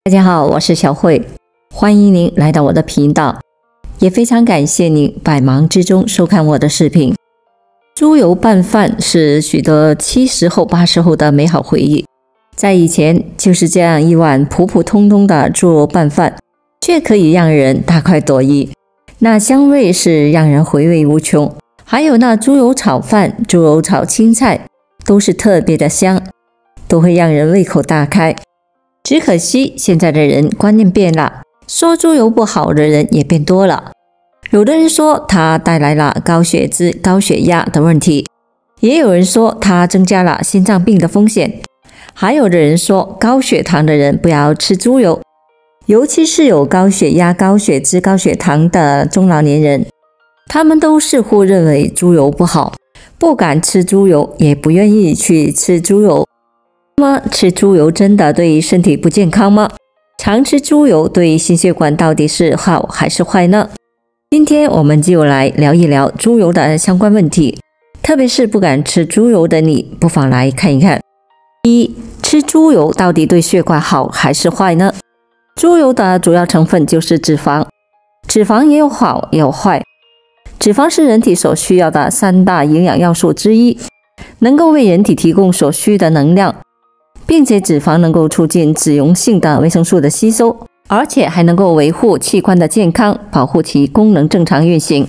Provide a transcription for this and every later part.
大家好，我是小慧，欢迎您来到我的频道，也非常感谢您百忙之中收看我的视频。猪油拌饭是许多70后、80后的美好回忆。在以前，就是这样一碗普普通通的猪油拌饭，却可以让人大快朵颐。那香味是让人回味无穷，还有那猪油炒饭、猪油炒青菜，都是特别的香，都会让人胃口大开。只可惜现在的人观念变了，说猪油不好的人也变多了。有的人说它带来了高血脂、高血压的问题，也有人说它增加了心脏病的风险，还有的人说高血糖的人不要吃猪油，尤其是有高血压、高血脂、高血糖的中老年人，他们都似乎认为猪油不好，不敢吃猪油，也不愿意去吃猪油。那么吃猪油真的对身体不健康吗？常吃猪油对心血管到底是好还是坏呢？今天我们就来聊一聊猪油的相关问题，特别是不敢吃猪油的你，不妨来看一看。吃猪油到底对血管好还是坏呢？猪油的主要成分就是脂肪，脂肪也有好也有坏。脂肪是人体所需要的3大营养要素之一，能够为人体提供所需的能量，并且脂肪能够促进脂溶性的维生素的吸收，而且还能够维护器官的健康，保护其功能正常运行。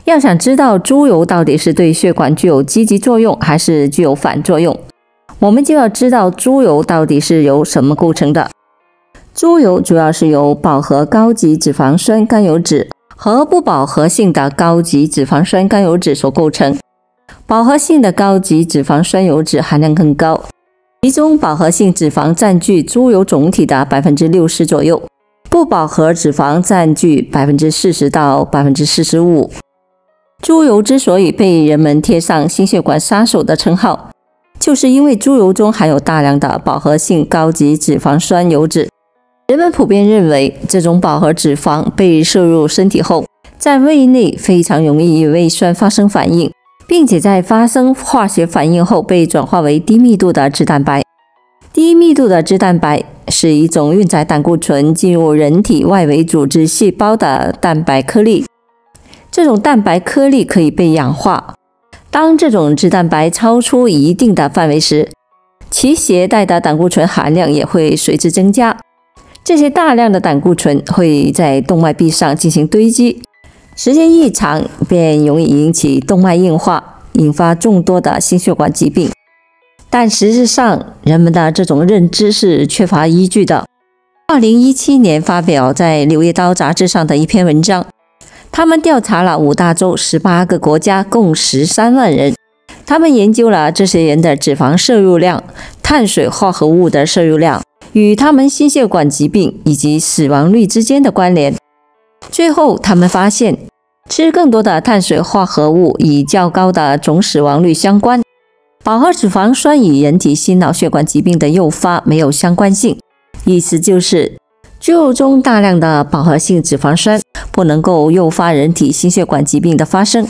要想知道猪油到底是对血管具有积极作用还是具有反作用，我们就要知道猪油到底是由什么构成的。猪油主要是由饱和高级脂肪酸甘油酯和不饱和性的高级脂肪酸甘油酯所构成。饱和性的高级脂肪酸油酯含量更高，其中饱和性脂肪占据猪油总体的 60% 左右，不饱和脂肪占据 40% 到 45%。 猪油之所以被人们贴上心血管杀手的称号，就是因为猪油中含有大量的饱和性高级脂肪酸油脂。人们普遍认为，这种饱和脂肪被摄入身体后，在胃内非常容易与胃酸发生反应，并且在发生化学反应后被转化为低密度的脂蛋白。低密度的脂蛋白是一种运载胆固醇进入人体外围组织细胞的蛋白颗粒。这种蛋白颗粒可以被氧化，当这种脂蛋白超出一定的范围时，其携带的胆固醇含量也会随之增加。这些大量的胆固醇会在动脉壁上进行堆积，时间一长便容易引起动脉硬化，引发众多的心血管疾病。但实质上，人们的这种认知是缺乏依据的。2017年发表在《柳叶刀》杂志上的一篇文章，他们调查了5大洲18个国家，共13万人。他们研究了这些人的脂肪摄入量、碳水化合物的摄入量与他们心血管疾病以及死亡率之间的关联。最后，他们发现，吃更多的碳水化合物与较高的总死亡率相关。饱和脂肪酸与人体心脑血管疾病的诱发没有相关性，意思就是猪肉中大量的饱和性脂肪酸不能够诱发人体心血管疾病的发生。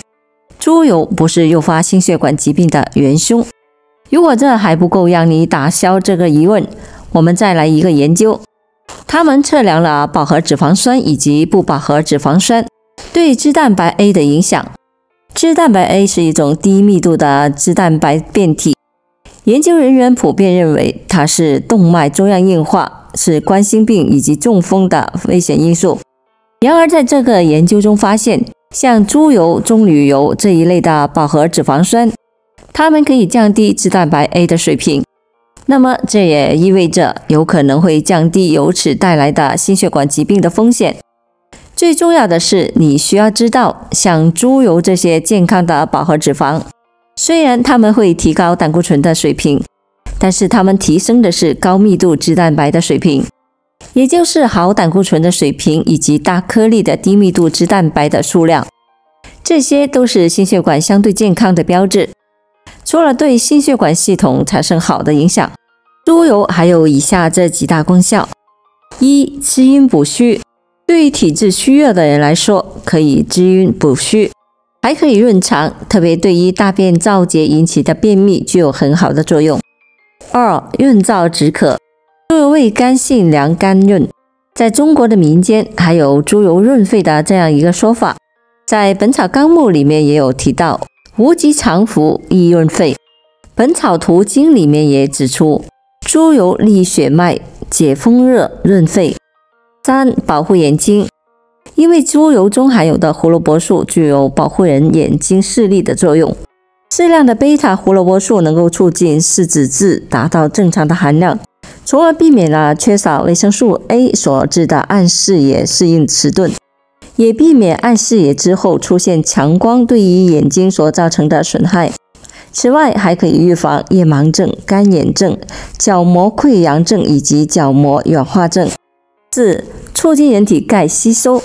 猪油不是诱发心血管疾病的元凶。如果这还不够让你打消这个疑问，我们再来一个研究。他们测量了饱和脂肪酸以及不饱和脂肪酸对脂蛋白 A 的影响。脂蛋白 A 是一种低密度的脂蛋白变体，研究人员普遍认为它是动脉粥样硬化，是冠心病以及中风的危险因素。然而在这个研究中发现，像猪油、棕榈油这一类的饱和脂肪酸，它们可以降低脂蛋白 A 的水平。那么这也意味着有可能会降低由此带来的心血管疾病的风险。最重要的是，你需要知道，像猪油这些健康的饱和脂肪，虽然它们会提高胆固醇的水平，但是它们提升的是高密度脂蛋白的水平，也就是好胆固醇的水平以及大颗粒的低密度脂蛋白的数量。这些都是心血管相对健康的标志。除了对心血管系统产生好的影响，猪油还有以下这几大功效。1. 滋阴补虚。对于体质虚弱的人来说，可以滋阴补虚，还可以润肠，特别对于大便燥结引起的便秘具有很好的作用。2. 润燥止渴。猪油味甘性凉甘润，在中国的民间还有猪油润肺的这样一个说法，在《本草纲目》里面也有提到，无极常服，益润肺。《本草图经》里面也指出，猪油利血脉，解风热，润肺。3. 保护眼睛，因为猪油中含有的胡萝卜素具有保护人眼睛视力的作用。适量的贝塔胡萝卜素能够促进视紫质达到正常的含量，从而避免了缺少维生素 A 所致的暗视野适应迟钝，也避免暗视野之后出现强光对于眼睛所造成的损害。此外，还可以预防夜盲症、干眼症、角膜溃疡症以及角膜软化症。4. 促进人体钙吸收，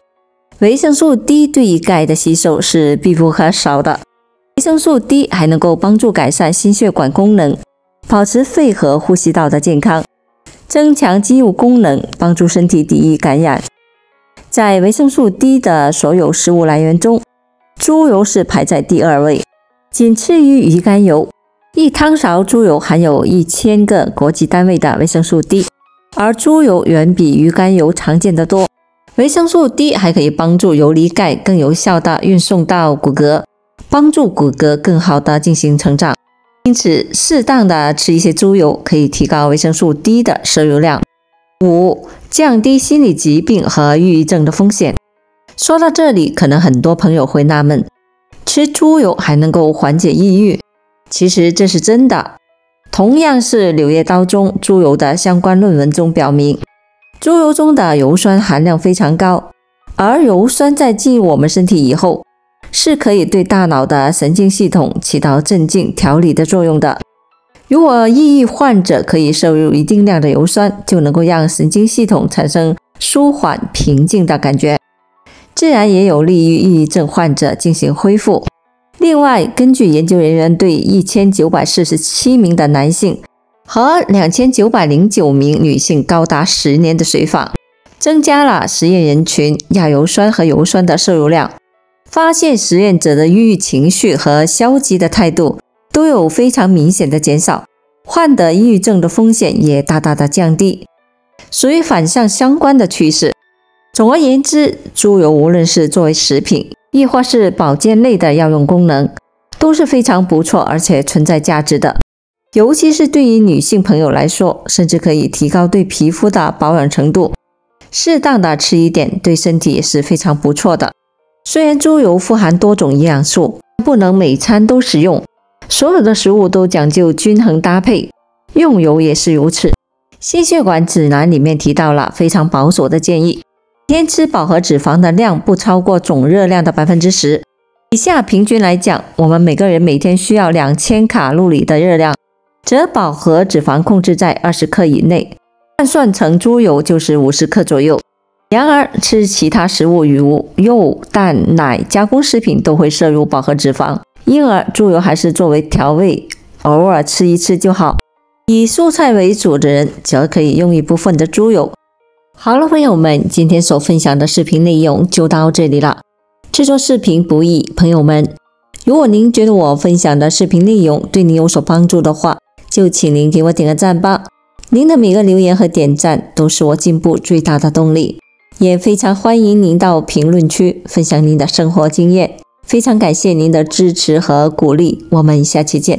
维生素 D 对于钙的吸收是必不可少的。维生素 D 还能够帮助改善心血管功能，保持肺和呼吸道的健康，增强肌肉功能，帮助身体抵御感染。在维生素 D 的所有食物来源中，猪油是排在第2位，仅次于鱼肝油。1汤勺猪油含有1000个国际单位的维生素 D， 而猪油远比鱼肝油常见得多。维生素 D 还可以帮助游离钙更有效地运送到骨骼，帮助骨骼更好地进行成长。因此，适当的吃一些猪油可以提高维生素 D 的摄入量。5. 降低心理疾病和抑郁症的风险。说到这里，可能很多朋友会纳闷，吃猪油还能够缓解抑郁？其实这是真的。同样是《柳叶刀》中猪油的相关论文中表明，猪油中的油酸含量非常高，而油酸在进入我们身体以后，是可以对大脑的神经系统起到镇静调理的作用的。如果抑郁患者可以摄入一定量的油酸，就能够让神经系统产生舒缓平静的感觉，自然也有利于抑郁症患者进行恢复。另外，根据研究人员对1947名的男性和2909名女性高达10年的随访，增加了实验人群亚油酸和油酸的摄入量，发现实验者的抑郁情绪和消极的态度都有非常明显的减少，患得抑郁症的风险也大大的降低，属于反向相关的趋势。总而言之，猪油无论是作为食品，亦或是保健类的药用功能，都是非常不错而且存在价值的。尤其是对于女性朋友来说，甚至可以提高对皮肤的保养程度。适当的吃一点，对身体也是非常不错的。虽然猪油富含多种营养素，不能每餐都食用，所有的食物都讲究均衡搭配，用油也是如此。心血管指南里面提到了非常保守的建议，每天吃饱和脂肪的量不超过总热量的 10%。 以下平均来讲，我们每个人每天需要2000卡路里的热量，则饱和脂肪控制在20克以内，换算成猪油就是50克左右。然而，吃其他食物如肉、蛋、奶、加工食品都会摄入饱和脂肪，因而猪油还是作为调味，偶尔吃一次就好。以蔬菜为主的人，则可以用一部分的猪油。好了，朋友们，今天所分享的视频内容就到这里了。制作视频不易，朋友们，如果您觉得我分享的视频内容对您有所帮助的话，就请您给我点个赞吧。您的每个留言和点赞都是我进步最大的动力，也非常欢迎您到评论区分享您的生活经验。非常感谢您的支持和鼓励，我们下期见。